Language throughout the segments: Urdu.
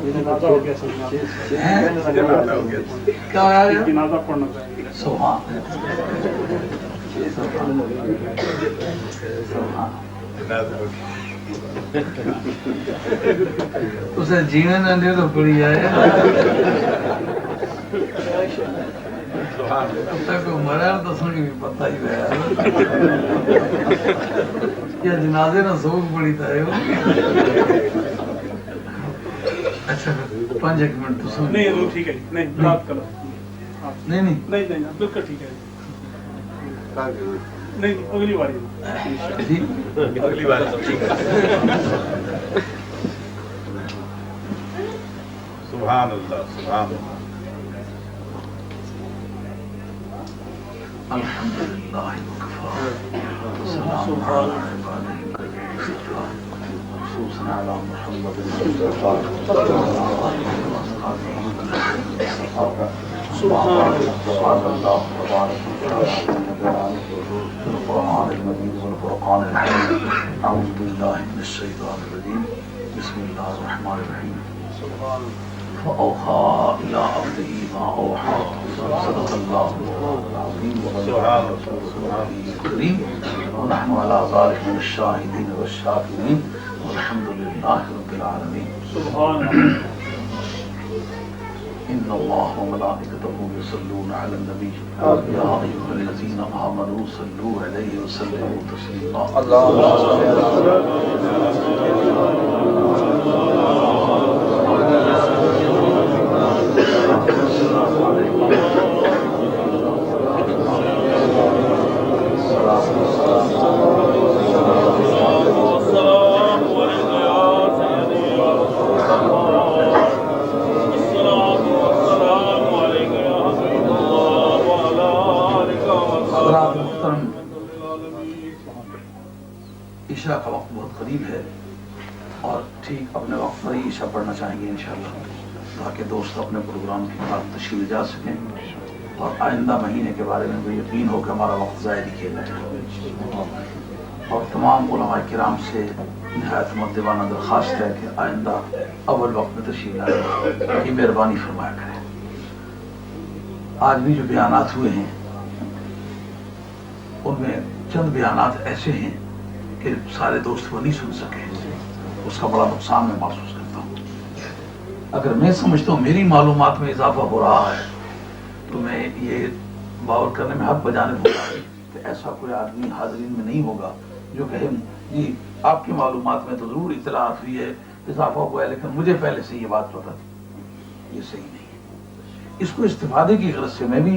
جنازہ ہو گیا کیا ہو گیا؟ جنازہ پڑھنا چاہیے. سبحان اسے جینے نہ دے تو پڑی جائے. اب تک مرا تو سن کے پتہ ہی گیا کیا جنازے نہ سوگ پڑی تھا. اچھا 5 منٹ تو سن. نہیں وہ ٹھیک ہے. نہیں بات کرو. نہیں نہیں بالکل ٹھیک ہے. نہیں اگلی باری اگلی بار سبحان اللہ سبحان اللہ. الحمدللہ وکفا والسلام علی عبادہ الذین اصطفیٰ خصوصاً علی محمد المصطفیٰ سبحان اللہ تبارک القرآن المجید والفرقان الحمید. اعوذ باللہ من الشیطان الرجیم. بسم اللہ الرحمن الرحیم. فأوحى إلى عبده ما أوحى. صدق الله العظيم وبلغ رسوله الكريم ونحن على ذلك من الشاهدين والشاكرين والحمد لله رب العالمين. سبحان اللہ. إن الله وملائكته يصلون على النبي يا أيها الذين آمنوا صلوا عليه وسلموا تسليما. عشاء کا وقت بہت قریب ہے اور ٹھیک اپنے وقت پر ہی عشاء پڑھنا چاہیں گے انشاءاللہ تاکہ دوست اپنے پروگرام کی طرف تشریف جا سکیں اور آئندہ مہینے کے بارے میں بھی یقین ہو کہ ہمارا وقت ضائع نہیں کیا جائے. اور تمام علماء کرام سے نہایت مؤدبانہ درخواست ہے کہ آئندہ اول وقت میں تشریف لائیں کی مہربانی فرمایا کریں. آج بھی جو بیانات ہوئے ہیں ان میں چند بیانات ایسے ہیں کہ سارے دوست وہ نہیں سن سکے. اس کا بڑا نقصان میں محسوس کرتا ہوں. اگر میں سمجھتا ہوں میری معلومات میں اضافہ ہو رہا ہے تو میں یہ باور کرنے میں حق بجانب ہوگا کہ ایسا کوئی آدمی حاضرین میں نہیں ہوگا جو کہے جی آپ کی معلومات میں تو ضرور اطلاعات ہوئی ہے اضافہ ہوا ہے لیکن مجھے پہلے سے یہ بات پتہ تھی. یہ صحیح نہیں ہے. اس کو استفادے کی غرض سے میں بھی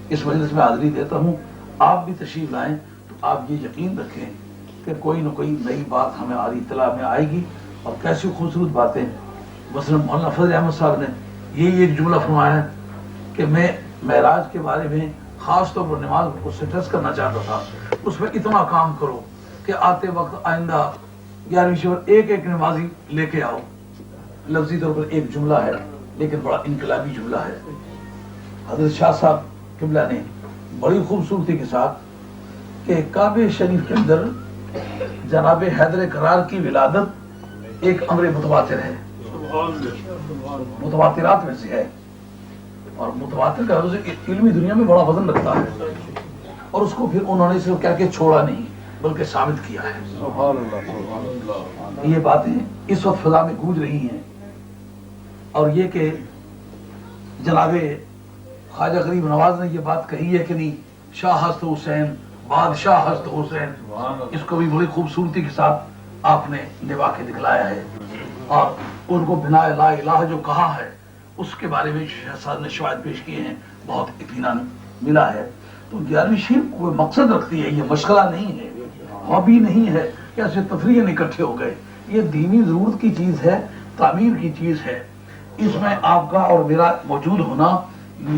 اس مجلس میں حاضری دیتا ہوں. آپ بھی تشریف لائیں تو آپ یہ یقین رکھیں کہ کوئی نہ کوئی نئی بات ہمیں آری اطلاع میں آئے گی. اور کیسی خوبصورت باتیں. مثلا مولانا فضل احمد صاحب نے یہی ایک جملہ فرمایا ہے کہ میں معراج کے بارے میں خاص طور پر نماز کو سٹریس کرنا چاہتا تھا. اس میں اتنا کام کرو کہ آتے وقت آئندہ 11ویں شب ایک نمازی لے کے آؤ. لفظی طور پر ایک جملہ ہے لیکن بڑا انقلابی جملہ ہے. حضرت شاہ صاحب قبلہ نے بڑی خوبصورتی کے ساتھ کہ کعبہ شریف کے اندر جناب حیدر کرار کی ولادت ایک امر متواتر ہے. متواترات میں سے ہے اور متواتر کا لفظ علمی دنیا میں بڑا وزن رکھتا ہے. اور اس کو پھر انہوں نے صرف کہہ کے چھوڑا نہیں بلکہ ثابت کیا ہے. یہ باتیں اس وقت فضا میں گونج رہی ہیں. اور یہ کہ جناب خواجہ غریب نواز نے یہ بات کہی ہے کہ نہیں شاہ ہست حسین بادشاہ ہست حسین. اس کو بھی بڑی خوبصورتی کے ساتھ آپ نے نبھا کے دکھلایا ہے. اور ان کو بنا لا الہ جو کہا ہے اس کے بارے میں شہزاد نے شواہد پیش کیے ہیں. بہت اطمینان ملا ہے. تو 11ویں شب کوئی مقصد رکھتی ہے. یہ مشغلہ نہیں ہے ہابی نہیں ہے کہ ایسے تفریح اکٹھے ہو گئے. یہ دینی ضرورت کی چیز ہے تعمیر کی چیز ہے. اس میں آپ کا اور میرا موجود ہونا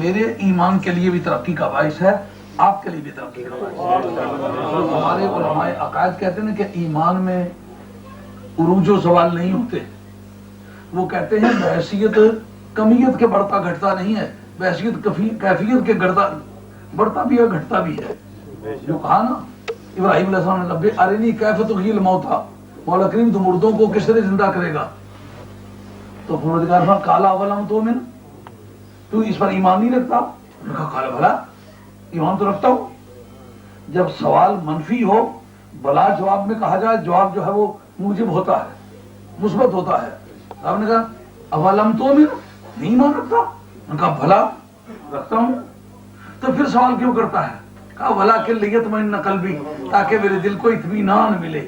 میرے ایمان کے لیے بھی ترقی کا باعث ہے آپ کے لیے بھی ترقی کا باعث ہے. ہمارے علماء عقائد کہتے ہیں کہ ایمان میں عروج و زوال نہیں ہوتے. وہ کہتے ہیں بحیثیت کمیت کے بڑھتا گھٹتا نہیں ہے بحیثیت کیفیت کے بڑھتا بھی ہے گھٹتا بھی ہے. جو کہا نا ابراہیم علیہ السلام نے لبے ارنی کیف تحیی الموتیٰ مولا کریم تو مردوں کو کس طرح زندہ کرے گا. تو پروردگار فرمایا کالا اولم تؤمن، تو اس پر ایمان نہیں رکھتا؟ انہوں نے کہا کالا بھلا ایمان تو رکھتا ہوں۔ جب سوال منفی ہو بلا جواب میں کہا جائے، جواب جو ہے وہ موجب ہوتا ہے، مثبت ہوتا ہے۔ آپ نے کہا اولم تؤمن، نہیں ایمان رکھتا؟ انہوں نے کہا بھلا رکھتا ہوں۔ تو پھر سوال کیوں کرتا ہے؟ کہا ولکن لیطمئن قلبی، تاکہ میرے دل کو اطمینان ملے۔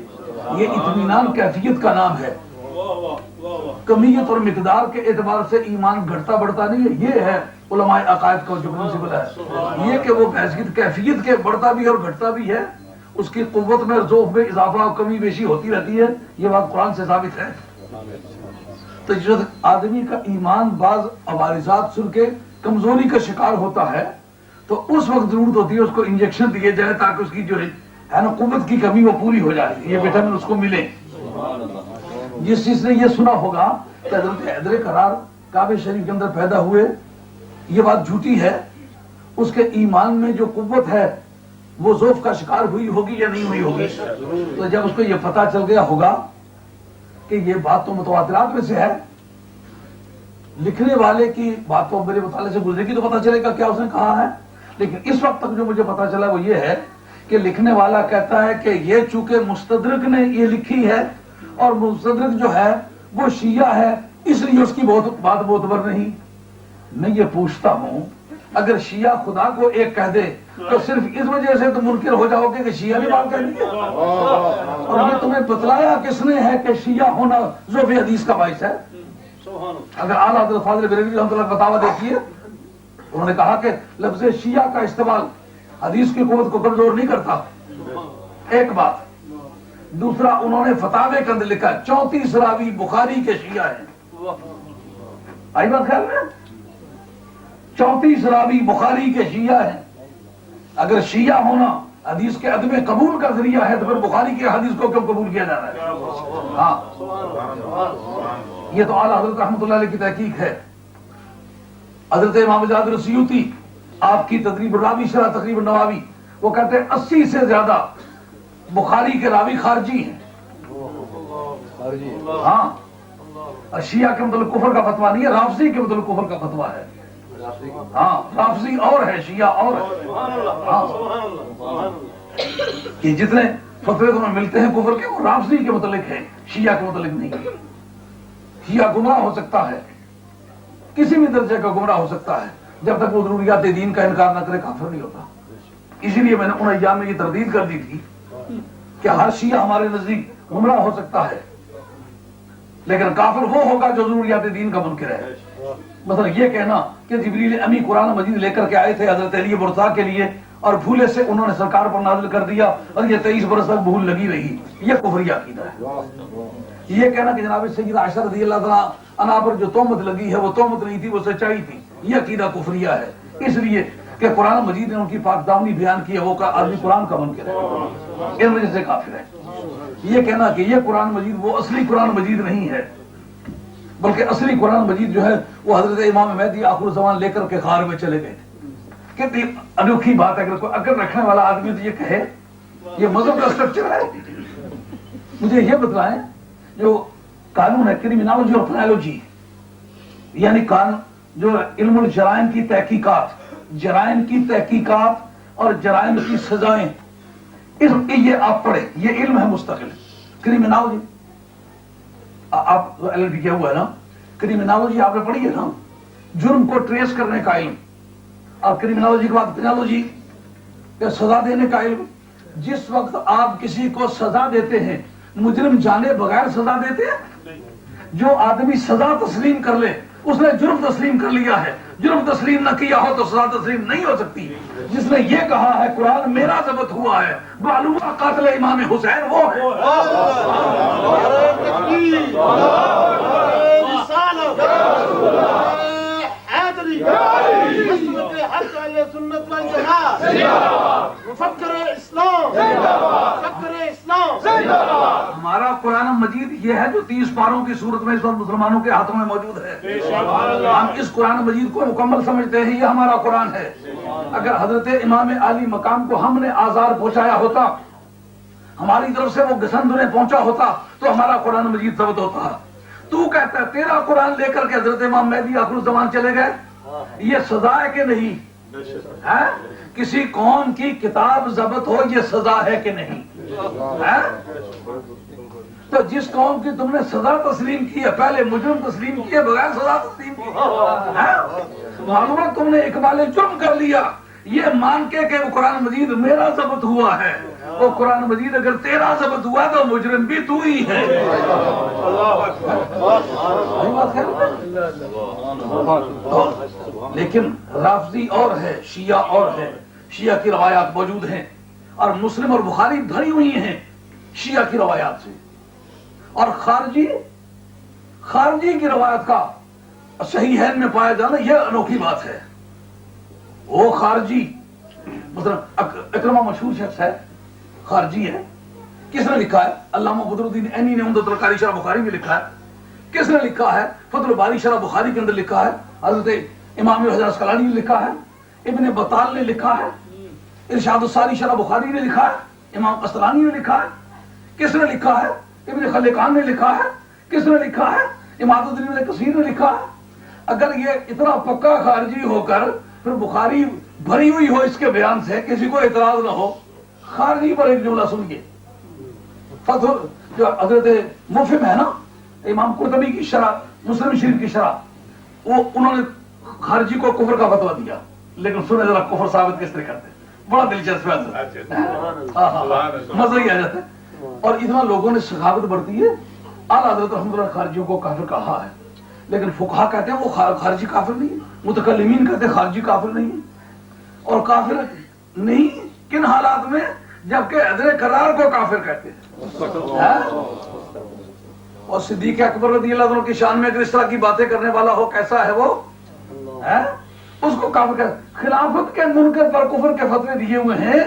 یہ اطمینان کیفیت کا نام ہے، کمیت اور مقدار کے اعتبار سے ایمان گھٹتا بڑھتا نہیں ہے۔ یہ ہے علماء عقائد کا جو پرنسپل ہے، یہ کہ وہ کیفیت کے بڑھتا بھی اور گھٹتا بھی ہے، اس کی قوت میں اور ذوق میں اضافہ اور کمی بیشی ہوتی رہتی ہے۔ یہ بات قرآن سے ثابت ہے۔ تو جب آدمی کا ایمان بعض عوارضات سن کے کمزوری کا شکار ہوتا ہے تو اس وقت ضرورت ہوتی ہے اس کو انجیکشن دیے جائے تاکہ اس کی جو ہے نا قوت کی کمی وہ پوری ہو جائے، یہ وٹامن اس کو ملے۔ جس چیز نے یہ سنا ہوگا کہ حضرت حیدر کرار کعبہ شریف کے اندر پیدا ہوئے، یہ بات جھوٹی ہے، اس کے ایمان میں جو قوت ہے وہ ضعف کا شکار ہوئی ہوگی یا نہیں ہوئی ہوگی؟ تو جب اس کو یہ پتا چل گیا ہوگا کہ یہ بات تو متواترات میں سے ہے، لکھنے والے کی بات تو میرے مطالعے سے گزرے گی تو پتا چلے گا کیا اس نے کہا ہے، لیکن اس وقت تک جو مجھے پتا چلا وہ یہ ہے کہ لکھنے والا کہتا ہے کہ یہ چونکہ مستدرک نے یہ لکھی ہے اور مستدرک جو ہے وہ شیعہ ہے، اس لیے اس کی بات معتبر نہیں۔ میں یہ پوچھتا ہوں اگر شیعہ خدا کو ایک کہہ دے تو صرف اس وجہ سے تو منکر ہو جاؤ گے کہ شیعہ نے بات کہہ دی ہے؟ اور یہ تمہیں بتلایا کس نے ہے کہ شیعہ ہونا ضعف حدیث کا باعث ہے؟ اگر اعلیٰ حضرت فاضل بریلوی رحمۃ اللہ فتاویٰ دیکھیے، انہوں نے کہا کہ لفظ شیعہ کا استعمال حدیث کی قوت کو کمزور نہیں کرتا، ایک بات۔ دوسرا انہوں نے فتاوے کے اندر لکھا 34 راوی بخاری کے شیعہ ہیں۔ آئی بات خیال میں؟ 34 راوی بخاری کے شیعہ ہیں۔ اگر شیعہ ہونا حدیث کے عدم قبول کا ذریعہ ہے تو پھر بخاری کی حدیث کو کیوں قبول کیا جا رہا ہے؟ ہاں، یہ تو اعلیٰ حضرت رحمۃ اللہ علیہ کی تحقیق ہے۔ حضرت امام جعفر السیوطی، آپ کی تدریب الراوی شرح تقریب النواوی، وہ کہتے ہیں 80 سے زیادہ بخاری کے راوی خارجی ہیں۔ ہاں، شیعہ کے مطلب کفر کا فتویٰ نہیں ہے، رافضی کے مطلب کفر کا فتویٰ ہے۔ ہاں، رافضی اور ہے، شیعہ اور ہے۔ ہاں، یہ جتنے فتوے تمہیں ملتے ہیں کفر کے وہ رافضی کے متعلق ہیں، شیعہ کے متعلق نہیں۔ شیعہ گمراہ ہو سکتا ہے، کسی بھی درجے کا گمراہ ہو سکتا ہے، جب تک وہ ضروریات دین کا انکار نہ کرے کافر نہیں ہوتا۔ اسی لیے میں نے ان ایام میں یہ تردید کر دی تھی کہ ہر شیعہ ہمارے نزدیک گمراہ ہو سکتا ہے، لیکن کافر وہ ہوگا جو ضروریات دین کا منکر ہے۔ مثلا یہ کہنا کہ جبریل امی قرآن مجید لے کر کے آئے تھے حضرت علی برطا کے لیے اور بھولے سے انہوں نے سرکار پر نازل کر دیا اور یہ 23 برس تک بھول لگی رہی، یہ کفری عقیدہ ہے۔ یہ کہنا کہ جناب سیدہ عائشہ رضی اللہ تعالیٰ عنہا پر جو تہمت لگی ہے وہ تہمت نہیں تھی، وہ سچائی تھی، یہ عقیدہ کفریہ ہے، اس لیے کہ قرآن مجید نے ان کی پاک دامنی بیان کی ہے، وہ آدمی قرآن کا منکر ہے، ان وجہ سے کافر ہے۔ یہ کہنا کہ یہ قرآن مجید وہ اصلی قرآن مجید نہیں ہے، بلکہ اصلی قرآن مجید جو ہے وہ حضرت امام مہدی آخر الزمان لے کر کے غار میں چلے گئے تھے۔ کتنی انوکھی بات ہے، اگر کوئی عقل رکھنے والا آدمی تو یہ کہے یہ مذہب کا سٹرکچر ہے۔ مجھے یہ بتلائیں جو قانون ہے کرمینالوجی اور فنالوجی، یعنی جو علم الجرائم کی تحقیقات، جرائم کی تحقیقات اور جرائم کی سزائیں، یہ آپ پڑھیں، یہ علم ہے مستقل۔ کرمینالوجی آپ ایل ایل بی کیا ہوا ہے نا، کرمینالوجی آپ نے پڑھی ہے نا، جرم کو ٹریس کرنے کا علم، اور کرمینالوجی کے بعد پینالوجی یا سزا دینے کا علم۔ جس وقت آپ کسی کو سزا دیتے ہیں، مجرم جانے بغیر سزا دیتے ہیں؟ جو آدمی سزا تسلیم کر لے اس نے جرم تسلیم کر لیا ہے، جرم تسلیم نہ کیا ہو تو سزا تسلیم نہیں ہو سکتی۔ جس نے یہ کہا ہے قرآن میرا ضبط ہوا ہے، معلومہ قاتل امام حسین وہ ہے۔ ہمارا قرآن مجید یہ ہے جو 30 پاروں کی صورت میں اس وقت مسلمانوں کے ہاتھوں میں موجود ہے۔ ہم اس قرآن مجید کو مکمل سمجھتے ہیں، یہ ہمارا قرآن ہے۔ اگر حضرت امام عالی مقام کو ہم نے آزار پہنچایا ہوتا، ہماری طرف سے وہ گسند انہیں پہنچا ہوتا تو ہمارا قرآن مجید ثبت ہوتا۔ تو کہتا ہے تیرا قرآن لے کر کے حضرت امام مہدی آخر الزمان چلے گئے، یہ سزا ہے کہ نہیں؟ ہے کسی قوم کی کتاب ضبط ہو یہ سزا ہے کہ نہیں؟ ہے تو جس قوم کی تم نے سزا تسلیم کی ہے، پہلے مجرم تسلیم کیے بغیر سزا تسلیم کی ہے، معلوم ہے تم نے اقبال جرم کر لیا یہ مان کے کہ وہ قرآن مجید میرا ضبط ہوا ہے، وہ قرآن مجید اگر تیرا ضبط ہوا تو مجرم بھی تو ہی ہے۔ لیکن رافضی اور ہے، شیعہ اور ہے، شیعہ کی روایات موجود ہیں اور مسلم اور بخاری بھری ہوئی ہیں شیعہ کی روایات سے، اور خارجی کی روایت کا صحیحین میں پایا جانا یہ انوکھی بات ہے۔ وہ خارجی مثلا اکرمہ مشہور شخص ہے، خارجی ہے، کس نے لکھا ہے؟ علامہ بدر الدین عینی نے عمدۃ القاری شرح بخاری میں لکھا ہے۔ کس نے لکھا ہے؟ فتح الباری شرح بخاری کے اندر لکھا ہے، حضرت امام حجر اسقلانی نے لکھا ہے، ابن بطال نے لکھا ہے، ارشاد الساری شرح بخاری نے لکھا ہے، امام قسطلانی نے لکھا ہے۔ کس نے لکھا ہے؟ ابن خلقان نے لکھا ہے۔ کس نے لکھا ہے؟ امام الدین ابن کثیر نے لکھا ہے۔ اگر یہ اتنا پکا خارجی ہو کر پھر بخاری بھری ہوئی ہو اس کے بیان سے کسی کو اعتراض نہ ہو، خارجی پر ایک جملہ سنیے، فتح جو حضرت مفہم ہے نا امام قرطبی کی شرح مسلم شریف کی شرح، وہ انہوں نے خارجی کو کفر کا فتویٰ دیا، لیکن سنے ذرا کفر ثابت کس طرح کرتے ہیں، بڑا دلچسپ ہے، مزہ ہی آ جاتا ہے۔ اور اتنا لوگوں نے سخاوت برتی ہے، اعلیٰ حضرت رحمۃ اللہ خارجیوں کو کافر کہا ہے، لیکن فقہا کہتے ہیں وہ خارجی کافر نہیں، متکلمین کہتے ہیں خارجی کافر نہیں، اور کافر نہیں کن حالات میں؟ جبکہ حضرت کرار کو کافر کہتے ہیں۔ اور صدیق اکبر رضی اللہ عنہ کی شان میں اگر اس طرح کی باتیں کرنے والا ہو کیسا ہے وہ؟ اس کو کافر کہتے ہیں۔ خلافت کے منکر پر کفر کے فتوے دیے ہوئے ہیں،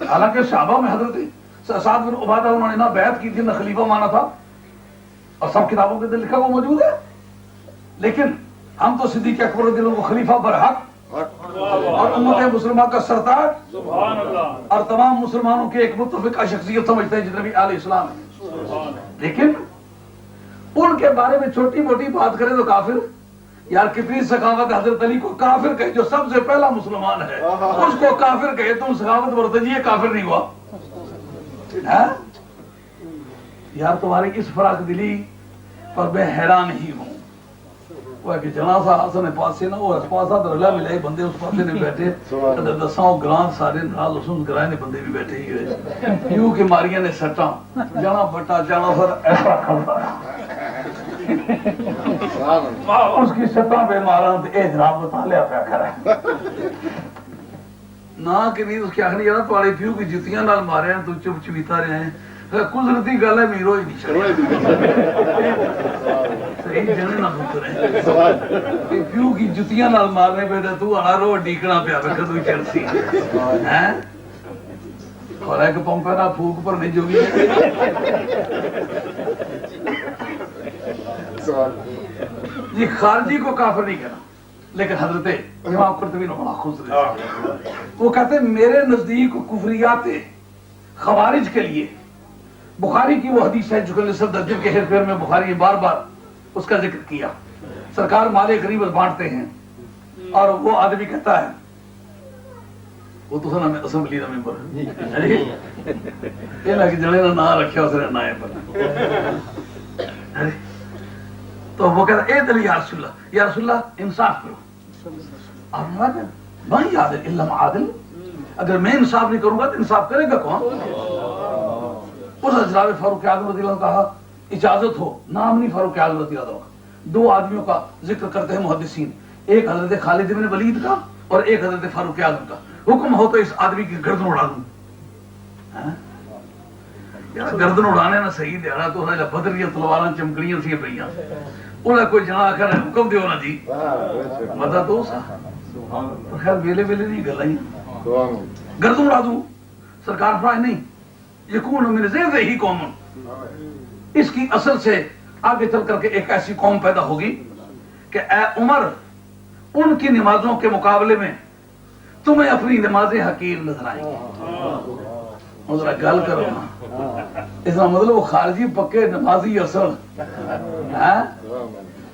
حالانکہ صحابہ میں حضرت سعد بن عبادہ انہوں نے نہ بیعت کی تھی نہ خلیفہ مانا تھا، اور سب کتابوں کے اندر لکھا وہ موجود ہے، لیکن ہم تو صدیق اکبر رضی اللہ عنہ کو خلیفہ برحق اور امت مسلمہ کا سردار اور تمام مسلمانوں کے ایک متفقہ شخصیت سمجھتے ہیں جتنے بھی اہل اسلام ہیں، لیکن ان کے بارے میں چھوٹی موٹی بات کریں تو کافر۔ یار کتنی سخاوت حضرت علی کو کافر کہے جو سب سے پہلا مسلمان ہے، اس کو کافر کہے تم سخاوت برتجی یہ کافر نہیں ہوا؟ یار تمہاری اس فراق دلی پر میں حیران ہی ہوں۔ وہ ہے کہ جنازہ حسن پاسے نہ وہ پاسا درلا ملے بندے اس پاسے نے بیٹھے دساں گران سارے نال اسن گرائے نے بندے بھی بیٹھے ہی ہوئے یوں کہ ماریاں نے سٹاں جانا بٹا جانا سر ایسا کھڑتا اس کی سٹاں پہ مارا تو اے جناب بتا لیا پیا کرا نہ کہ نہیں اس کی آخری جانا تمہارے پیو کی جتیاں نال مارے ہیں تو چپ چپیتا رہے ہیں قدرتی گل ہے میرو ہی نہیں صحیح جنے نہ پتر ہے پیو کی جتیاں نال مارنے پہ تو آنا رو ڈیکنا پیا پہ کدو چڑسی ہیں اور ایک پمپے نہ پھوک پر نہیں جو بھی یہ خارجی کو کافر نہیں کہنا، لیکن حضرت امام قرطبی نے بڑا خوش رہے وہ کہتے ہیں میرے نزدیک کفریات خوارج کے لیے بخاری کی وہ حدیث ہے جو کہ نصف درجن کے ہیر پھیر میں بخاری بار بار اس کا ذکر کیا، سرکار مال غریبت بانٹتے ہیں اور وہ آدمی کہتا ہے وہ تو سنا میں اسمبلی دا ممبر یہ لگے جڑے نہ نہ رکھیا اس نے نائب پر تو وہ کہتا اے دل یا رسول اللہ انصاف کرو اور میں عادل الا عادل اگر میں انصاف نہیں کروں گا تو انصاف کرے گا کون؟ اس حضرت فاروق اعظم رضی اللہ عنہ کہا اجازت ہو نام نہیں فاروق اعظم رضی اللہ عنہ دو آدمیوں کا ذکر کرتے ہیں محدثین، ایک حضرت خالد بن ولید کا اور ایک حضرت فاروق اعظم کا، حکم ہو تو اس آدمی کی گردن اڑا دوں یار گردن اڑانے نہ صحیح دیارا تو انہیں بدریاں تلواراں چمکڑیاں سی پئیاں انہیں کوئی جنا کر حکم دیو نا جی مدہ تو سا تو خیر ویلے ویلے نہیں گلائیں گردن اڑا دوں سرکار فرمائے نہیں یکون من زیدہ ہی قوم اس کی اصل سے آگے چل کر کے ایک ایسی قوم پیدا ہوگی کہ اے عمر ان کی نمازوں کے مقابلے میں تمہیں اپنی نمازیں حقیر نظر آئیں گی ہوں ذرا گل کرو نا، اس کا مطلب وہ خارجی پکے نمازی اصل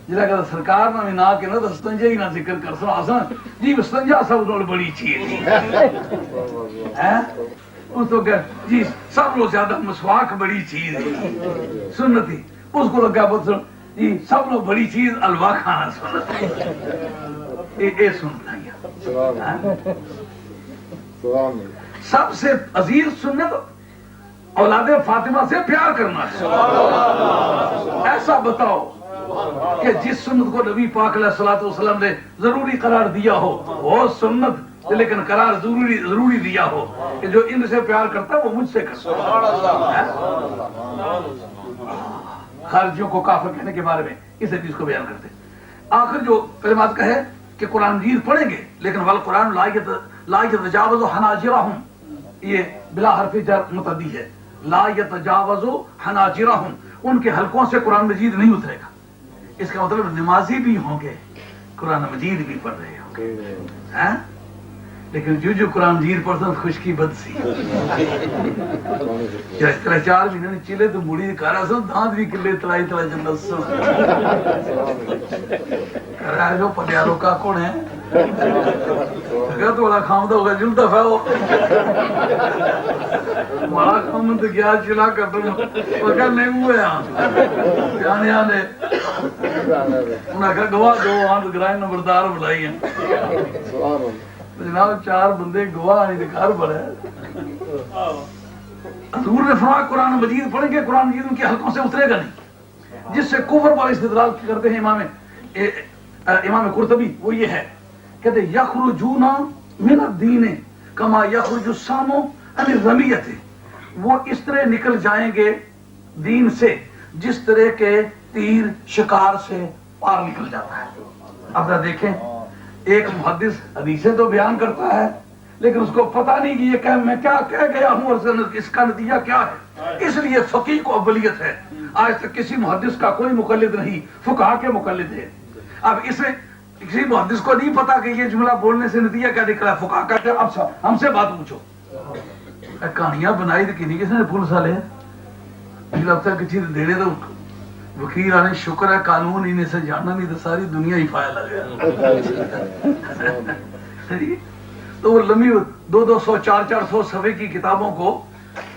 جہاں کہ سرکار نہ بھی نہ کہ نہ استنجا ہی نہ ذکر کر سو آسان جی استنجا سب کو بڑی چیز ہے، اس تو کہ جی سب لوگ زیادہ مسواک بڑی چیز ہے سنتی، اس کو لگا بہت سن جی سب لوگ بڑی چیز الوا کھانا سنت یہ سنتا سب سے عزیز سنت اولاد فاطمہ سے پیار کرنا ہے۔ ایسا بتاؤ کہ جس سنت کو نبی پاک علیہ الصلوۃ والسلام نے ضروری قرار دیا ہو وہ سنت، لیکن قرار ضروری دیا ہو کہ جو ان سے پیار کرتا ہے وہ مجھ سے کرتا ہے۔ خارجیوں کو کافر کہنے کے بارے میں اس حدیث کو بیان کرتے آخر جو کلمات کا ہے کہ قرآن مجید پڑھیں گے لیکن والقرآن لا یتجاوز حناجرہم، یہ بلا حرف جر متعدی ہے، لا یتجاوز حناجرہم، ان کے حلقوں سے قرآن مجید نہیں اترے گا۔ اس کا مطلب نمازی بھی ہوں گے قرآن مجید بھی پڑھ رہے ہوں گے، لیکن جو قرآن مجید پڑھتا ہے خشکی بد سی اس طرح 4 مہینے چلے تو مڑی کہہ رہا سن دانت بھی کلے تلائی تلا جنت سن کہہ رہا ہے جو پٹیالوں کا کون ہے تو بڑا خامدہ ہوگا جل دفعہ ہو بڑا خامد گیا چلا کر دوں وہ کہا نہیں ہوئے یہاں آنے انہاں کہا گواہ دو وہاں تو گرائن نمبردار بلائی ہیں جناب 4 بندے گواہ نہیں دکھار بڑے حضور نے فرمایا قرآن مجید پڑھیں گے قرآن مجید ان کے حلقوں سے اترے گا نہیں، جس سے کفر والا استدلال کرتے ہیں امام قرطبی وہ یہ ہے کہتے یخرجون من الدین کما یخرج السام عن الرمیۃ، وہ اس طرح نکل جائیں گے دین سے جس طرح کے تیر شکار سے پار نکل جاتا ہے۔ اب ذرا دیکھیں ایک محدث حدیثیں تو بیان کرتا ہے لیکن اس کو پتہ نہیں کہ یہ میں کیا کہہ گیا ہوں اور اس کا نتیجہ کیا ہے، اس لیے فقیہ کو اولیت ہے۔ آج تک کسی محدث کا کوئی مقلد نہیں، فقہا کے مقلد ہے۔ اب اسے کسی محدث کو نہیں پتا کہ یہ جملہ بولنے سے نتیجہ کیا نکلا، فقہا کہتے ہیں اب ہم سے بات پوچھو۔ کہانیاں بنائی تو کنی کس نے پولیس والے مجھے لگتا ہے کسی دینے تو وکیل آنے شکر ہے قانون انہیں سے جاننا نہیں تو ساری دنیا ہی فائل آ گیا۔ تو وہ لمبی 200 400 صفحے کی کتابوں کو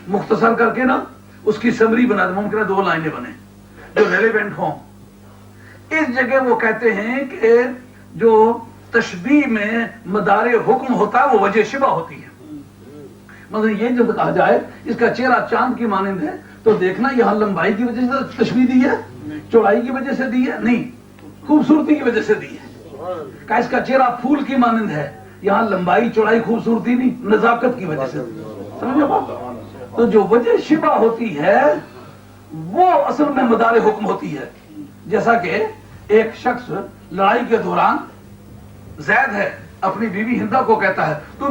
مختصر کر کے نا اس کی سمری بنا دے، ممکن ہے 2 لائنیں بنے جو ریلیونٹ ہوں۔ اس جگہ وہ کہتے ہیں کہ جو تشبیہ میں مدار حکم ہوتا ہے وہ وجہ شبہ ہوتی ہے۔ مثلا یہ جو کہا جائے اس کا چہرہ چاند کی مانند ہے تو دیکھنا یہاں لمبائی کی وجہ سے تشبیہ دی ہے، چوڑائی کی وجہ سے دی ہے نہیں، خوبصورتی کی وجہ سے دی ہے۔ کہ اس کا چہرہ پھول کی مانند ہے، یہاں لمبائی چوڑائی خوبصورتی نہیں، نزاکت کی وجہ سے۔ سمجھے بات؟ تو جو وجہ شبہ ہوتی ہے وہ اصل میں مدار حکم ہوتی ہے۔ جیسا کہ ایک شخص لڑائی کے دوران زید ہے اپنی بیوی ہندا کو کہتا ہے تو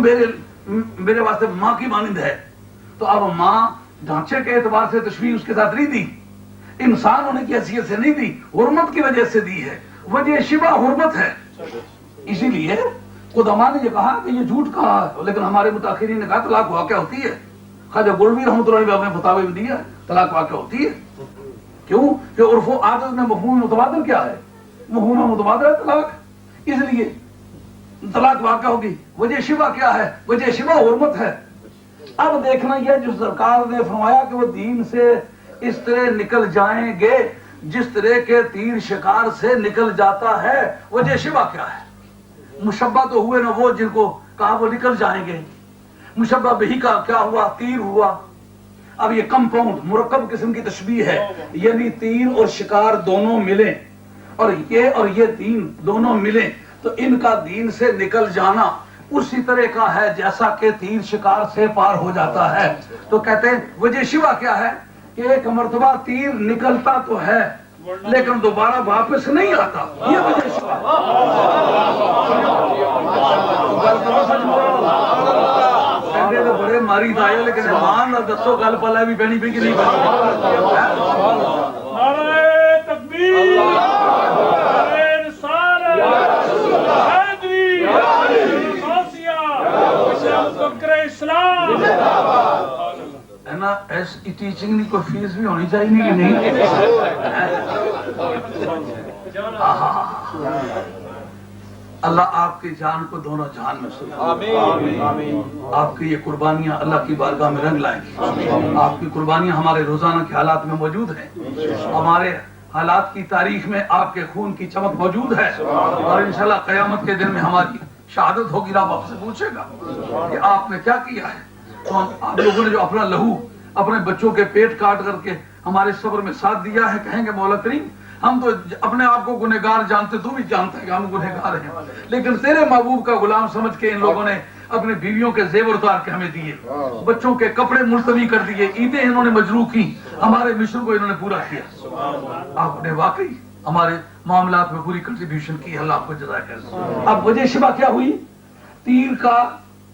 میرے واسطے ماں کی مانند ہے، تو اب ماں ڈھانچے کے اعتبار سے تشبیہ اس کے ساتھ نہیں دی، انسان ہونے کی حیثیت سے نہیں دی، حرمت کی وجہ سے دی ہے، وجہ شبہ حرمت ہے۔ اسی لیے قدما نے یہ کہا کہ یہ جھوٹ کہا ہے، لیکن ہمارے متاخرین نے کہا طلاق واقع ہوتی ہے۔ خواجہ گولوی رحمۃ اللہ علیہ نے فتاوی میں دیا طلاق واقع ہوتی ہے۔ کیوں کہ عرف و عادت میں مفہوم متبادل کیا ہے؟ مفہوم متبادل ہے طلاق، اس لیے طلاق واقع ہوگی۔ وجہ شبہ کیا ہے؟ وجہ شبہ حرمت ہے۔ اب دیکھنا یہ جو سرکار نے فرمایا کہ وہ دین سے اس طرح نکل جائیں گے جس طرح کے تیر شکار سے نکل جاتا ہے، وجہ شبہ کیا ہے؟ مشبہ تو ہوئے نا وہ جن کو کہا وہ نکل جائیں گے، مشبہ بہی کا کیا ہوا؟ تیر ہوا۔ اب یہ کمپاؤنڈ مرکب قسم کی تشبیہ ہے، یعنی تیر اور شکار دونوں ملیں اور یہ دین دونوں ملیں تو ان کا دین سے نکل جانا اسی طرح کا ہے جیسا کہ تیر شکار سے پار ہو جاتا ہے۔ تو کہتے ہیں وجہ شبہ کیا ہے کہ ایک مرتبہ تیر نکلتا تو ہے لیکن دوبارہ واپس نہیں آتا، یہ وجہ شبہ۔ تو بڑے ماری دائیں لیکن ایمان نہ دسو گل پلا بھی پہنی پہ کہ نہیں پہنی۔ نعرہ تکبیر، نعرہ رسالت، حیدری، غوثیہ، بکر اسلام۔ ٹیچنگ کی کوئی فیس بھی ہونی چاہیے کہ نہیں؟ اللہ آپ کی جان کو دونوں جہان میں سکھائے، آپ کی یہ قربانیاں اللہ کی بارگاہ میں رنگ لائیں گی۔ آپ کی قربانیاں ہمارے روزانہ کے حالات میں موجود ہیں، ہمارے حالات کی تاریخ میں آپ کے خون کی چمک موجود ہے، اور انشاءاللہ قیامت کے دن میں ہماری شہادت ہوگی، رب آپ سے پوچھے گا کہ آپ نے کیا کیا ہے۔ تو آپ لوگوں نے جو اپنا لہو اپنے بچوں کے پیٹ کاٹ کر کے ہمارے صبر میں ساتھ دیا ہے، کہیں گے مولا کریم ہم تو اپنے آپ کو گنہگار جانتے، تو بھی جانتا ہے کہ ہم گنہگار ہیں، لیکن تیرے محبوب کا غلام سمجھ کے ان لوگوں نے اپنے بیویوں کے زیور اتار کے ہمیں دیے، بچوں کے کپڑے ملتوی کر دیے، عیدیں انہوں نے مجروح کی، ہمارے مشن کو انہوں نے پورا کیا۔ آپ نے واقعی ہمارے معاملات میں پوری کنٹریبیوشن کی، اللہ آپ کو جزائے خیر۔ اب وجہ شبہ کیا ہوئی؟ تیر کا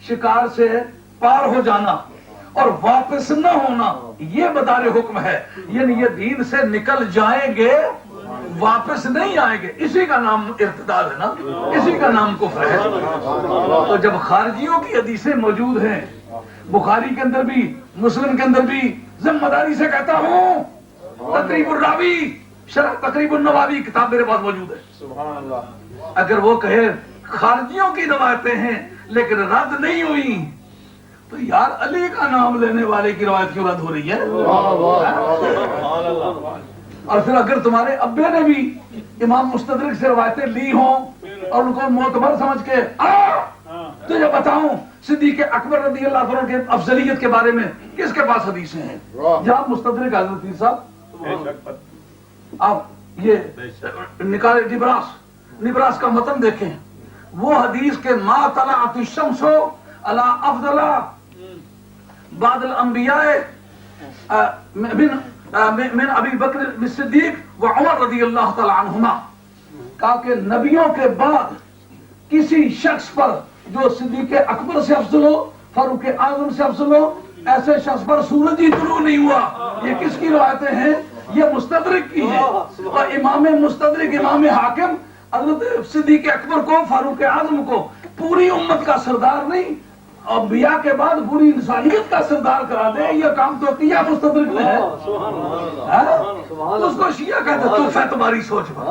شکار سے پار ہو جانا اور واپس نہ ہونا، یہ بدار حکم ہے، یعنی یہ دین سے نکل جائیں گے واپس نہیں آئیں گے، اسی کا نام ارتداد ہے نا، اسی کا نام کفر ہے۔ تو جب خارجیوں کی حدیثیں موجود ہیں، بخاری کے اندر بھی مسلم کے اندر بھی، ذمہ داری سے کہتا ہوں، تقریب الراوی شرح تقریب النووی کتاب میرے پاس موجود ہے، اگر وہ کہے خارجیوں کی روایتیں ہیں لیکن رد نہیں ہوئی، تو یار علی کا نام لینے والے کی روایت کیوں رد ہو رہی ہے؟ اور پھر اگر تمہارے ابے نے بھی امام مستدرک سے روایتیں لی ہوں اور ان کو معتبر سمجھ کے تجھے بتاؤں صدیق اکبر رضی اللہ عنہ کے افضلیت کے بارے میں کس کے پاس حدیثیں ہیں؟ جہاں مستدرک حضرت صاحب آپ یہ نکال نبراس کا متن دیکھیں، وہ حدیث کے ما طلعت الشمس علی افضل بعد الانبیاء من ابی بکر صدیق و عمر رضی اللہ تعالی عنہما، کہا کہ نبیوں کے بعد کسی شخص پر جو صدیق اکبر سے افضل ہو، فاروق اعظم سے افضل ہو، ایسے شخص پر سورج ہی طلوع نہیں ہوا۔ یہ کس کی روایتیں ہیں؟ یہ مستدرک کی ہیں، اور امام مستدرک امام حاکم حضرت صدیق اکبر کو، فاروق اعظم کو پوری امت کا سردار نہیں، انبیاء کے بعد پوری انسانیت کا سردار کرا دے، یہ کام تو کیا مستدرک نے ہے۔ اس کو شیعہ کہتے تو ہے تمہاری سوچ میں۔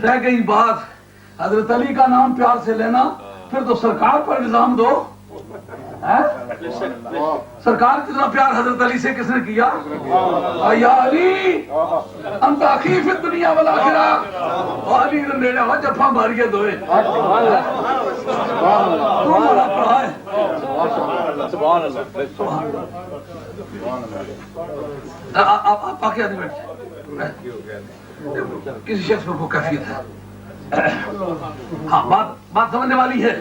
رہ گئی بات حضرت علی کا نام پیار سے لینا، پھر تو سرکار پر الزام دو۔ سرکار جتنا پیار حضرت علی سے کس نے کیا؟ یا علی انت اخی فی الدنیا والآخرہ، علی نے میرا ہوا جفا ماریے دوئے تمہارا پڑھا ہے۔ آپ باقی آدمی بیٹھ کسی شخص پر وہ کیفیت ہے۔ ہاں بات سمجھنے والی ہے۔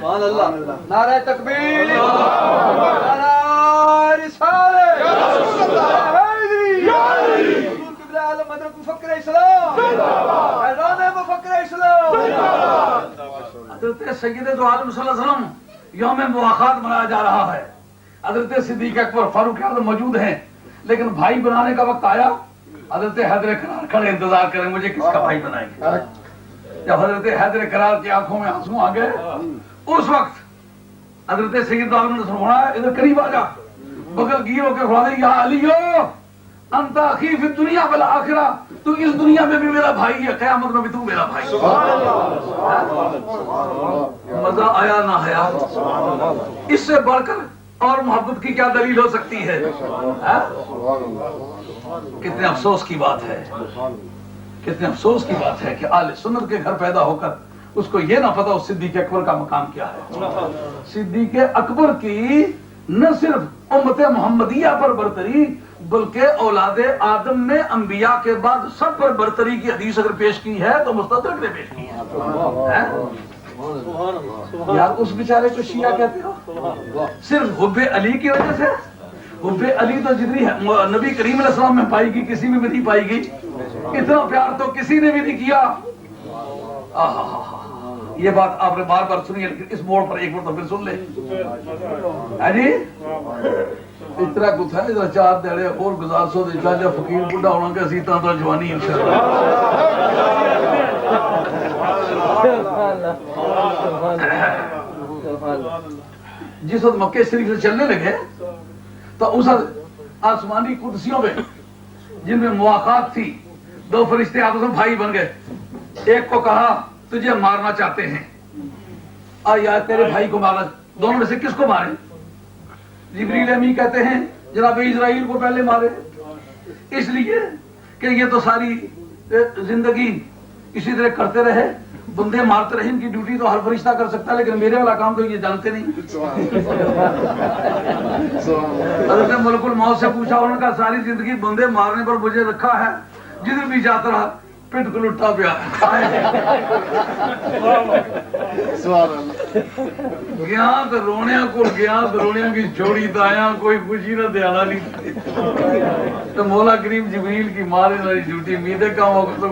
نعرہ تکبیر، نعرہ رسالت، مفکر اسلام، اعلان مفکر اسلام۔ حضرت سید دو عالم صلی اللہ علیہ وسلم یوم مواخات منایا جا رہا ہے، حضرت صدیق اکبر فاروق اعظم موجود ہیں، لیکن بھائی بنانے کا وقت آیا، حضرت حیدر کرار کھڑے انتظار کریں مجھے کس کا بھائی بنائیں گے۔ جب حضرت حیدر کرار کی آنکھوں میں آنسو آ گئے، اس وقت حضرت سید دو عالم نے فرمایا ادھر قریب آ جا، بغل گیر ہو کے فرمایا یا علیو انت اخی فی الدنیا والآخرہ، تو اس دنیا میں بھی میرا بھائی ہے، قیامت میں بھی تو میرا بھائی۔ مزہ آیا نہ آیا؟ اس سے بڑھ کر اور محبت کی کیا دلیل ہو سکتی ہے؟ کتنے افسوس کی بات ہے، کتنے افسوس کی بات ہے کہ آل سنت کے گھر پیدا ہو کر اس کو یہ نہ پتا اس صدیق اکبر کا مقام کیا ہے۔ صدیق اکبر کی نہ صرف امت محمدیہ پر برتری بلکہ اولاد آدم میں انبیاء کے بعد سب پر برتری کی حدیث اگر پیش کی ہے تو مستدرک نے پیش کی ہے۔ یار اس بیچارے کو شیعہ کہتے ہو صرف حب علی کی وجہ سے؟ حب علی تو جتنی نبی کریم علیہ السلام میں پائی گئی کسی میں بھی نہیں پائی گئی، اتنا پیار تو کسی نے بھی نہیں کیا۔ یہ بات آپ نے بار بار سنی ہے، لیکن اس موڑ پر ایک بار تو پھر سن لیں۔ جی اتنا کچھ ہے، ادھر چار دیڑے اور گزار سو دے جا فقیر بڑھا ہونا کہ اسی طرح تو جوانی انشاءاللہ۔ جس وقت مکہ شریف سے چلنے لگے تو اس وقت آسمانی قدسیوں میں جن میں مواقعات تھی، دو فرشتے آپس میں بھائی بن گئے. ایک کو کہا تجھے مارنا چاہتے ہیں، یا تیرے بھائی کو مارنا، دونوں میں سے کس کو مارے؟ جبریل امین کہتے ہیں جناب اسرائیل کو پہلے مارے، اس لیے کہ یہ تو ساری زندگی اسی طرح کرتے رہے، بندے مارتے رہے. ان کی ڈیوٹی تو ہر فرشتہ کر سکتا ہے، لیکن میرے والا کام تو یہ جانتے نہیں. حضرت ملک الموت سے پوچھا، انہوں نے کہا ساری زندگی بندے مارنے پر مجھے رکھا ہے، جدھر بھی جاتا رہا پٹ کو لٹا پیا. گیا تو رونے کو گیا تو رونے کی چھوڑی دایا، کوئی خوشی نہ دیانا نہیں. تو مولا کریم جبریل کی مارے والی ڈیوٹی امیدیں کام ہو تو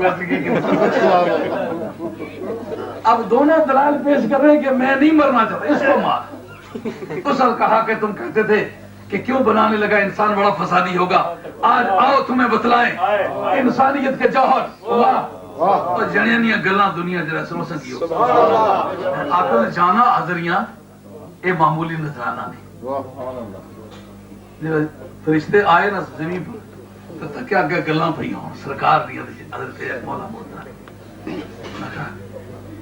اب دونوں دلائل پیش کر رہے ہیں کہ میں نہیں مرنا چاہتا، اس کو مار. اس نے کہا کہ تم کہتے تھے کہ کیوں بنانے لگا انسان بڑا فسادی ہوگا، آج آؤ تمہیں بتلائیں انسانیت کے جوہر. اور جنیاں گلاں دنیا جرا سنو سکی ہو. آپ نے جانا حضریاں اے معمولی نذرانہ نہیں. فرشتے آئے نا زمین پر تو تکیا اگے گلاں پئی ہون سرکار دی حضرت مولا محترم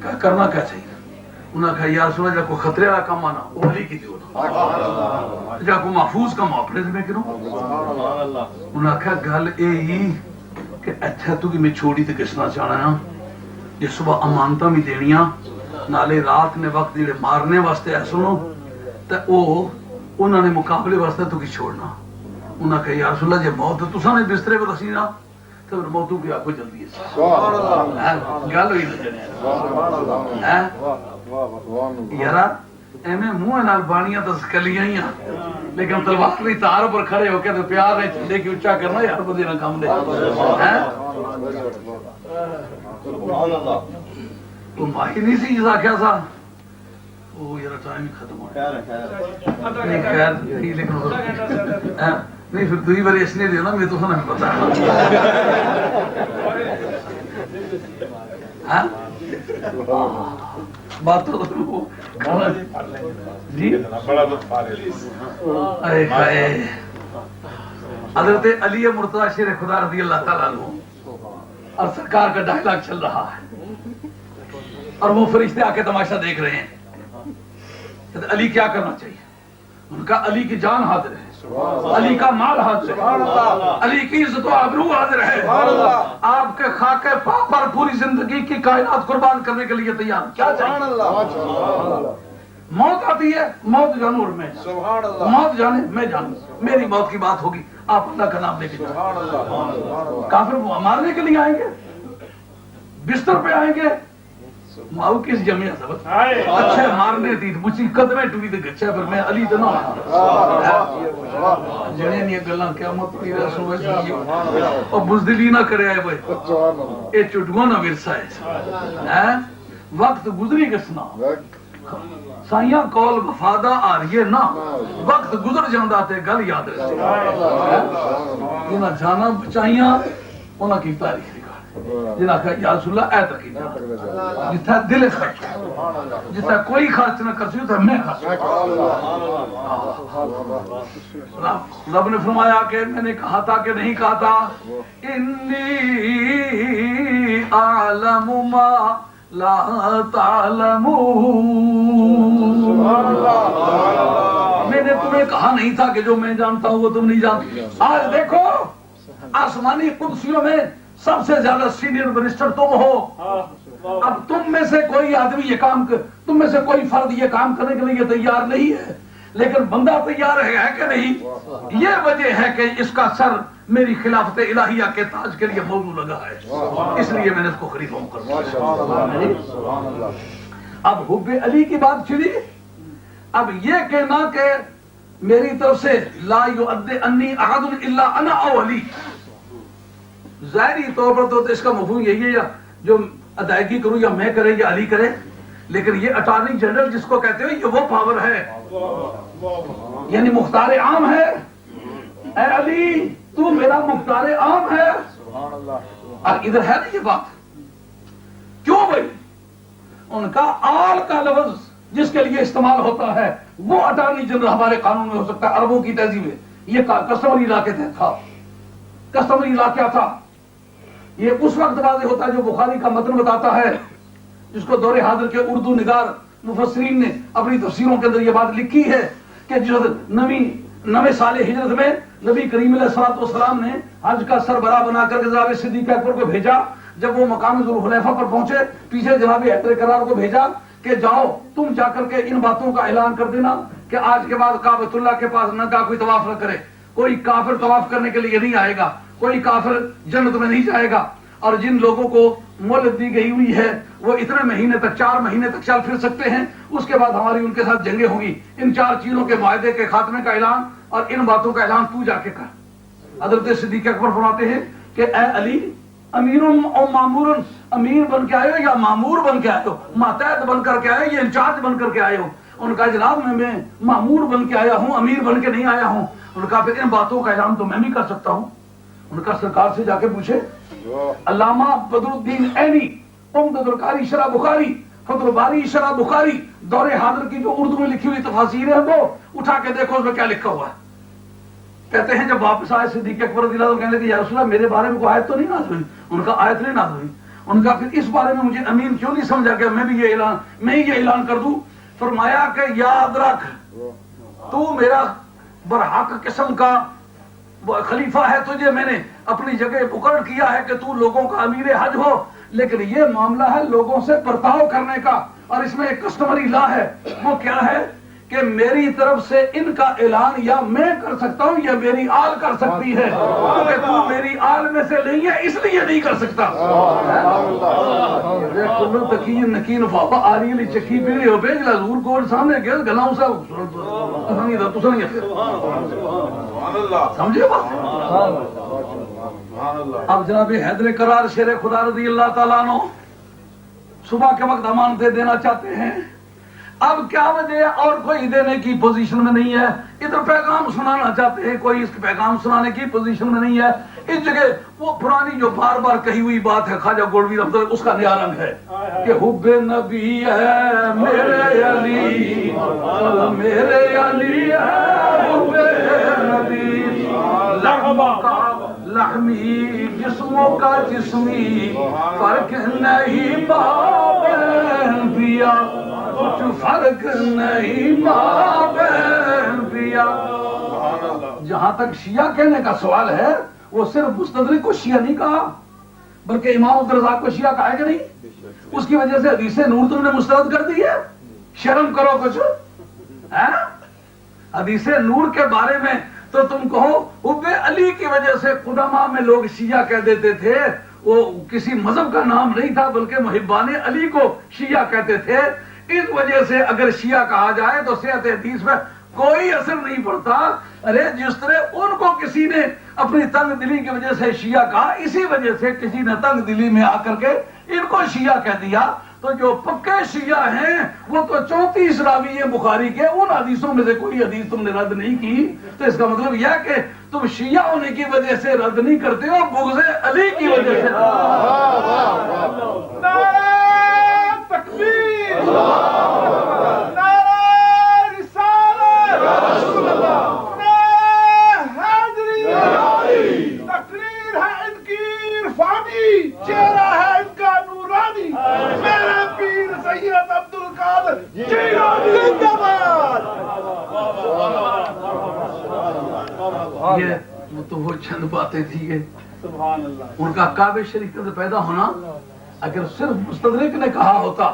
کیا کرنا کیا چاہیے. انہوں نے کہا یا رسول اللہ کوئی خطرے والا کام آنا وہ علی کی دیو جا کوئی محفوظ کام اپنے ذمہ کروں. انہوں نے کہا گل اے کہ اچھا تو کہ میں چھوڑی تے کسنا چاہنا ہے یہ صبح امانتاں بھی دینیاں نالے رات نے وقت جڑے مارنے واسطے ہے سنو تے او انہوں نے مقابلے واسطے تو کی چھوڑنا. انہوں نے کہا یا رسول اللہ جے موت تساں نے بسترے پر رسینا تو موتوں کی آنکھوں جلدی ہے. گل ہوئی نہ یارا ایویں منہ نال بانیاں تو سکلیاں ہی لیکن تلوار کی تار پر کھڑے ہو کے تو پیار نے چلے کی اچا کرنا یار بندے نہ کام دے. تو ماہی نہیں سی جس آخیا سا وہ یار ٹائم ہی ختم ہو گیا. نہیں خیر نہیں لیکن نہیں پھر دوسری بار اس نے دیا نا میں تو نہیں پتا. بات تو جی حضرت علی مرتضی شیر خدا رضی اللہ تعالیٰ عنہ اور سرکار کا ڈائلاگ چل رہا ہے اور وہ فرشتے آ کے تماشا دیکھ رہے ہیں. علی کیا کرنا چاہیے؟ ان کا علی کی جان حاضر ہے، علی کا مال حاضر ہے، علی کی عزت و آبرو حاضر ہے. آپ کے خاکے پا پر پوری زندگی کی کائنات قربان کرنے کے لیے تیار. کیا چاہیے؟ موت آتی ہے، موت جانو اور میں جانو. موت جانے میں جانو، میری موت کی بات ہوگی آپ اللہ کا نام لے کے جاؤ. کافر مارنے کے لیے آئیں گے، بستر پہ آئیں گے ماؤ کس جمعہ سبت اچھے مارنے تھی مجھے قدمیں ٹوٹی تے گچھے پر میں علی تے نہ جنے نہیں گلاں قیامت کی رسول جی او بزدلی نہ کرے آئے بھائی اے چٹگو نہ ورثہ ہے. وقت گزری گسنا سائیاں کول وفادہ آ رہی ہے نا وقت گزر جاندا تے گل یاد رہے. انہاں جانا بچائیاں انہاں کی تاریخ جنہاں کہا یا رسول اللہ اے تقید جتھا دل خرچ جتھا کوئی خرچ نہ کر سکتا میں خرچ. رب نے فرمایا کہ میں نے کہا تھا کہ نہیں کہا تھا انی اعلم ما لا تعلمون. میں نے تمہیں کہا نہیں تھا کہ جو میں جانتا ہوں وہ تم نہیں جانتے. آج دیکھو آسمانی قدسیوں میں سب سے زیادہ سینئر منسٹر تم ہو. اب تم میں سے کوئی آدمی یہ کام تم میں سے کوئی فرد یہ کام کرنے کے لیے تیار نہیں ہے لیکن بندہ تیار ہے کہ نہیں. یہ وجہ ہے کہ اس کا سر میری خلافت الہیہ کے تاج کے لیے موضوع لگا ہے اس لیے میں نے اس کو خلیفہ مقرر کیا. اب حب علی کی بات چھڑی. اب یہ کہنا کہ میری طرف سے لا یؤدی انی احد الا انا او علی، ظاہری طور پر تو اس کا مفہوم یہی ہے یا جو ادائیگی کروں یا میں کرے یا علی کرے، لیکن یہ اٹارنی جنرل جس کو کہتے ہیں یہ وہ پاور ہے یعنی مختار عام ہے. اے علی تو میرا مختار عام ہے. اور ادھر ہے نا یہ بات کیوں بھائی ان کا آل کا لفظ جس کے لیے استعمال ہوتا ہے وہ اٹارنی جنرل ہمارے قانون میں ہو سکتا ہے عربوں کی تہذیب میں یہ کسٹمری لا کے تھا. کسٹمری لا کیا تھا؟ یہ اس وقت واضح ہوتا ہے جو بخاری کا متن بتاتا ہے، جس کو دور حاضر کے اردو نگار مفسرین نے اپنی تفسیروں کے اندر یہ بات لکھی ہے کہ جو نویں سال ہجرت میں نبی کریم علیہ الصلوۃ والسلام نے حج کا سربراہ بنا کر جناب صدیق اکبر کو بھیجا. جب وہ مقام ذوالحلیفہ پر پہنچے، پیچھے جناب حیدر کرار کو بھیجا کہ جاؤ تم جا کر کے ان باتوں کا اعلان کر دینا کہ آج کے بعد کعبۃ اللہ کے پاس نہ کا کوئی طواف نہ کرے، کوئی کافر طواف کرنے کے لیے نہیں آئے گا، کوئی کافر جنت میں نہیں جائے گا، اور جن لوگوں کو مہلت دی گئی ہوئی ہے وہ اتنے مہینے تک 4 مہینے تک چل پھر سکتے ہیں، اس کے بعد ہماری ان کے ساتھ جنگیں ہوں گی. ان 4 چیزوں کے معاہدے کے خاتمے کا اعلان اور ان باتوں کا اعلان تو جا کے کر. حضرت صدیق اکبر فرماتے ہیں کہ اے علی، امیر او مامور، امیر بن کے آئے ہو یا مامور بن کے آئے ہو؟ ماتحت بن کر کے آئے یا انچارج بن کر کے آئے ہو؟ ان کا جناب میں مامور بن کے آیا ہوں، امیر بن کے نہیں آیا ہوں. ان کا پھر ان باتوں کا اعلان تو میں بھی کر سکتا ہوں. ان کا سرکار سے جا کے پوچھے علامہ بدر الدین عینی، عمدۃ القاری شرح بخاری، فتح الباری شرح بخاری، دور حاضر کی جو اردو میں لکھی ہوئی تفاسیر ہے وہ اٹھا کے دیکھو اس میں کیا لکھا ہوا ہے. کہتے ہیں جب واپس آئے صدیق اکبر رضی اللہ عنہ کہنے لگے یا رسول اللہ میرے بارے میں کوئی آیت تو نہیں نازل ہوئی؟ ان کا آیت نہیں نازل ہوئی. ان کا پھر اس بارے میں مجھے امین کیوں نہیں سمجھا کہ میں یہ اعلان کر دوں؟ فرمایا کہ یاد رکھ تو میرا برحق قسم کا خلیفہ ہے، تجھے میں نے اپنی جگہ مقرر کیا ہے کہ تو لوگوں کا امیر حج ہو، لیکن یہ معاملہ ہے لوگوں سے برتاؤ کرنے کا، اور اس میں ایک کسٹمری لا ہے. وہ کیا ہے کہ میری طرف سے ان کا اعلان یا میں کر سکتا ہوں یا میری آل کر سکتی ہے، کیونکہ تو میری آل میں سے نہیں ہے اس لیے نہیں کر سکتا. کلو تقین نکین فاپا آری علی چکی پیڑی ہو بیج لازور کو سامنے گیا گلاؤں سے سمجھے بات. اب جناب حیدر کرار شیر خدا رضی اللہ تعالیٰ عنہ صبح کے وقت امانتیں دینا چاہتے ہیں. اب کیا وجہ ہے؟ اور کوئی دینے کی پوزیشن میں نہیں ہے. ادھر پیغام سنانا چاہتے ہیں، کوئی اس کے پیغام سنانے کی پوزیشن میں نہیں ہے. اس جگہ وہ پرانی جو بار بار کہی ہوئی بات ہے خواجہ گولوی رحمۃ، اس کا نیا رنگ ہے کہ حب نبی ہے میرے علی، میرے علی ہے حب نبی، لحمی جسموں کا جسمی فرق نہیں باب انبیاء، کچھ فرق نہیں ماں بہن پیا. جہاں تک شیعہ کہنے کا سوال ہے وہ صرف مستدرک کو شیعہ نہیں کہا بلکہ امام عبدالرزاق کو شیعہ کہا ہے کہ نہیں؟ اس کی وجہ سے حدیث نور تم نے مسترد کر دی ہے. شرم کرو کچھ ہے نا. حدیث نور کے بارے میں تو تم کہو حب علی کی وجہ سے قدماء میں لوگ شیعہ کہہ دیتے تھے، وہ کسی مذہب کا نام نہیں تھا بلکہ محبان علی کو شیعہ کہتے تھے. اس وجہ سے اگر شیعہ کہا جائے تو صحت حدیث میں کوئی اثر نہیں پڑتا. ارے جس طرح ان کو کسی نے اپنی تنگ دلی کی وجہ سے شیعہ کہا، اسی وجہ سے کسی نے تنگ دلی میں آ کر کے ان کو شیعہ کہہ دیا. تو جو پکے شیعہ ہیں وہ تو 34 راوی ہیں بخاری کے، ان حدیثوں میں سے کوئی حدیث تم نے رد نہیں کی. تو اس کا مطلب یہ کہ تم شیعہ ہونے کی وجہ سے رد نہیں کرتے ہو، بغض علی کی وجہ سے. چہرہ ہے ان کا نورانی، میرے پیر سید عبد القادر جیلانی زندہ باد. یہ تو وہ چند باتیں تھی کہ ان کا کعبہ شریف کے اندر پیدا ہونا اگر صرف مستدرک نے کہا ہوتا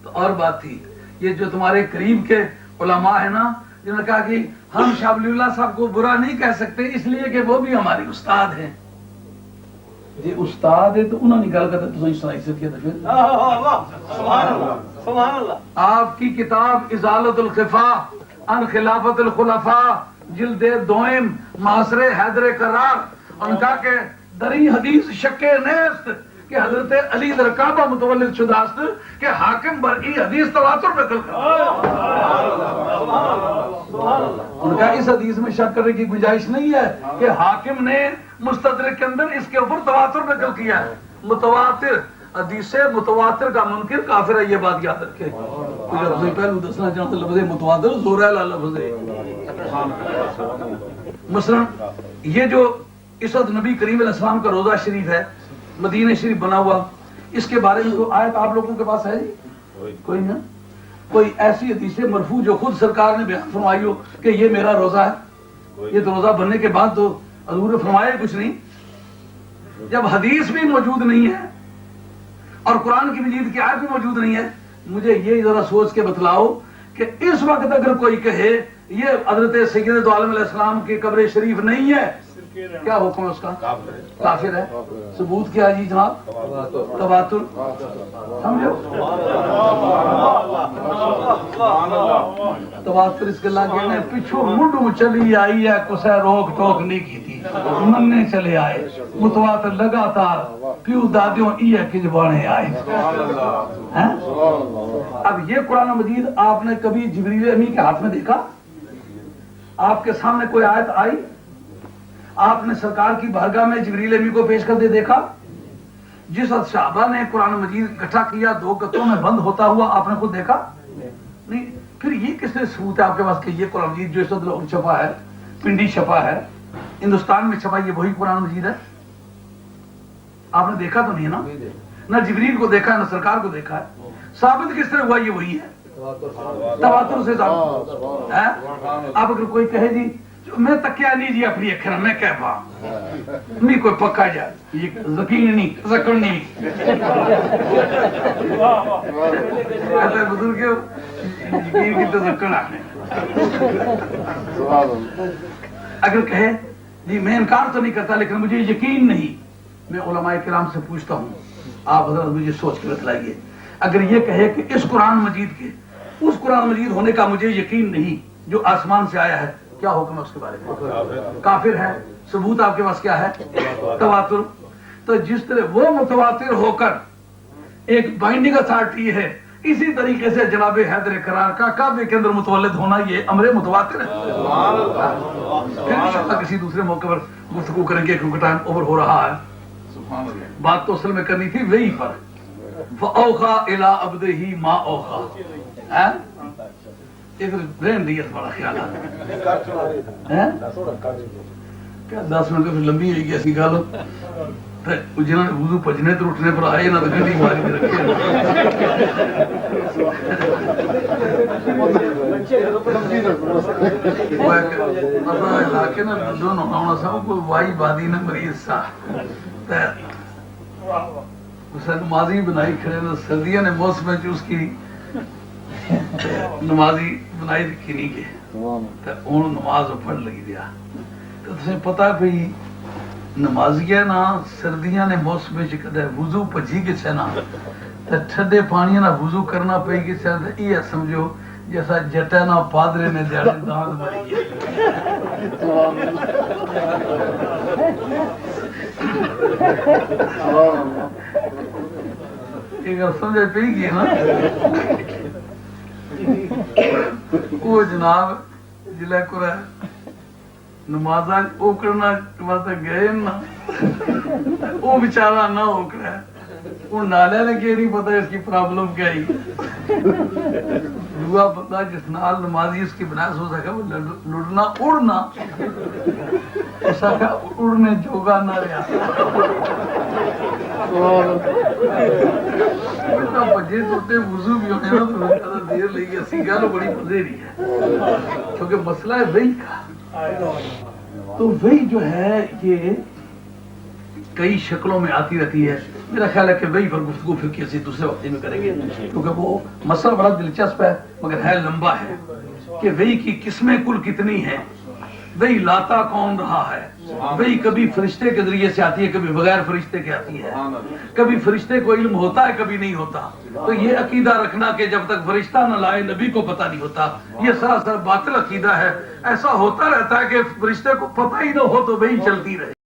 تو اور بات تھی. یہ جو تمہارے قریب کے علماء ہیں نا، جنہوں نے کہا کہ ہم شاہ ولی اللہ صاحب کو برا نہیں کہہ سکتے اس لیے کہ وہ بھی ہماری استاد ہیں. جی استاد ہے تو انہوں نے گل کرتے تو سنائی سے کیا تھا. آپ کی کتاب ازالت الخفا عن خلافت الخلفاء جلد دوئم معاصر حیدر کرار، ان کا کہ دری حدیث شک نیست کہ حضرت علی در کعبہ متولد شداست کہ حاکم برئی حدیث تواتر نقل کر. ان کا اس حدیث میں شک کرنے کی گنجائش نہیں ہے کہ حاکم نے مستدرک کے اندر اس کے اوپر تواتر نقل کیا ہے. متواتر حدیث متواتر کا منکر کافر ہے، یہ بات یاد رکھے. پہلو دسنا چاہتا لفظ متواتر زور ہے لفظ مثلا یہ جو اس وقت نبی کریم علیہ السلام کا روزہ شریف ہے مدینہ شریف بنا ہوا، اس کے بارے میں کوئی آیت آپ لوگوں کے پاس ہے جی؟ کوئی نہ، کوئی ایسی حدیث مرفوع جو خود سرکار نے بیان فرمائی ہو کہ یہ میرا روزہ ہے؟ یہ تو روزہ بننے کے بعد تو حضور نے فرمایا کچھ نہیں۔ جب حدیث بھی موجود نہیں ہے اور قرآن کی مجید کی آیت بھی موجود نہیں ہے، مجھے یہ ذرا سوچ کے بتلاؤ کہ اس وقت اگر کوئی کہے یہ حضرت سید دو عالم علیہ السلام کی قبر شریف نہیں ہے، کیا حکم ہے اس کا؟ کافر ہے۔ ثبوت کیا جی جناب؟ تواتر، سمجھو تواتر اس کے لگے نے پچھو مڈو چلی آئی ہے، کسے روک ٹوک نہیں کی تھی، مننے چلے آئے متواتر لگاتار پیو دادیوں یہ کجبانے آئے۔ اب یہ قرآن مجید آپ نے کبھی جبریل امی کے ہاتھ میں دیکھا؟ آپ کے سامنے کوئی آیت آئی؟ آپ نے سرکار کی بارگاہ میں جبریل امی کو پیش کر دے دیکھا؟ جس وقت صحابہ نے قرآن مجید اکٹھا کیا 2 گتوں میں بند ہوتا ہوا آپ نے خود دیکھا نہیں؟ پھر یہ کس نے ثبوت ہے آپ کے پاس کہ یہ قرآن مجید جو اس وقت چھپا ہے، پنڈی چھپا ہے، ہندوستان میں چھپا، یہ وہی قرآن مجید ہے؟ آپ نے دیکھا تو نہیں ہے نا؟ نہ جبریل کو دیکھا ہے نہ سرکار کو دیکھا ہے، ثابت کس طرح ہوا یہ وہی ہے؟ تواتر سے ثابت ہے۔ اب اگر کوئی کہے جی میں تکیا نہیں جی اپنی اکھر میں کہہ پا نہیں کوئی پکا جا یہ یقین نہیں ذکر نہیں بزرگ یقین کی تو ذکر آنے۔ اگر کہے جی میں انکار تو نہیں کرتا لیکن مجھے یقین نہیں، میں علماء کرام سے پوچھتا ہوں، آپ حضرت مجھے سوچ کے بتلائیے، اگر یہ کہے کہ اس قرآن مجید کے اس قرآن مجید ہونے کا مجھے یقین نہیں جو آسمان سے آیا ہے، کیا حکم ہے اس کے بارے میں؟ کافر ہے۔ ثبوت آپ کے پاس کیا ہے؟ تواتر۔ تو جس طرح وہ متواتر ہو کر ایک بائنڈنگ اتھارٹی ہے، اسی طریقے سے جناب حیدر کرار کا کعبے کے اندر متولد ہونا یہ امر متواتر ہے۔ پھر انشاءاللہ کسی دوسرے موقع پر گفتگو کریں گے کیونکہ ٹائم اوور ہو رہا ہے۔ بات تو اصل میں کرنی تھی وہی پر فَأَوْخَى إِلَىٰ عَبْدِهِ مَا أَوْخَى۔ ایک رہن دیت بڑا خیال ہے کیا 10 منٹ پھر لمبی ہوئی گی ایسی گل جنہوں نے وضو پجنے تو اٹھنے پر آئے نہ تو گھنٹی ماری میں رکھے اپنا علاقے نا دونوں ہونا سب کو وائی بادی نے مریض سا اسے نمازی بنائی کھڑے نا سردیاں نے موسم چوس کی نمازی بنائی رکھی نہیں گئے تو انہوں نماز پڑھ لگی دیا تو تسیں پتا بھئی نمازی ہے نا سردیاں نے موسم کدے وضو پجی کسے نا تو ٹھڈے پانی نا وضو کرنا پئی کسے تو یہ سمجھو جیسا جٹا نا پادرے نے دیاڑے داند مری ہے۔ ایک سمجھے پئی گئی نا وہ جناب جلے کو رہے نمازاں اوکڑنا واسطے گئے نا وہ بیچارہ نہ اوکڑا وہ نالے نے کہ نہیں پتا اس کی پرابلم کیا ہی دعا بندہ جس نال نمازی اس کی بناس ہو سکا وہ لڑنا اڑنا اس کا اڑنے جوگا نہ رہا بجے توتے وضو بھی ہونے نا تو زیادہ دیر لگی اسی گل بڑی مزیری ہے کیونکہ مسئلہ ہے وہی کا تو وہی جو ہے یہ کئی شکلوں میں آتی رہتی ہے۔ میرا خیال ہے کہ وہی پر گفتگو پھر کسی دوسرے وقت میں کریں گے کیونکہ وہ مسئلہ بڑا دلچسپ ہے مگر ہے لمبا ہے کہ وہی کی قسمیں کل کتنی ہیں، وہی لاتا کون رہا ہے، وہی کبھی فرشتے کے ذریعے سے آتی ہے کبھی بغیر فرشتے کے آتی ہے، کبھی فرشتے کو علم ہوتا ہے کبھی نہیں ہوتا۔ تو یہ عقیدہ رکھنا کہ جب تک فرشتہ نہ لائے نبی کو پتہ نہیں ہوتا، یہ سراسر باطل عقیدہ ہے۔ ایسا ہوتا رہتا ہے کہ فرشتے کو پتہ ہی نہ ہو تو وہی چلتی رہے۔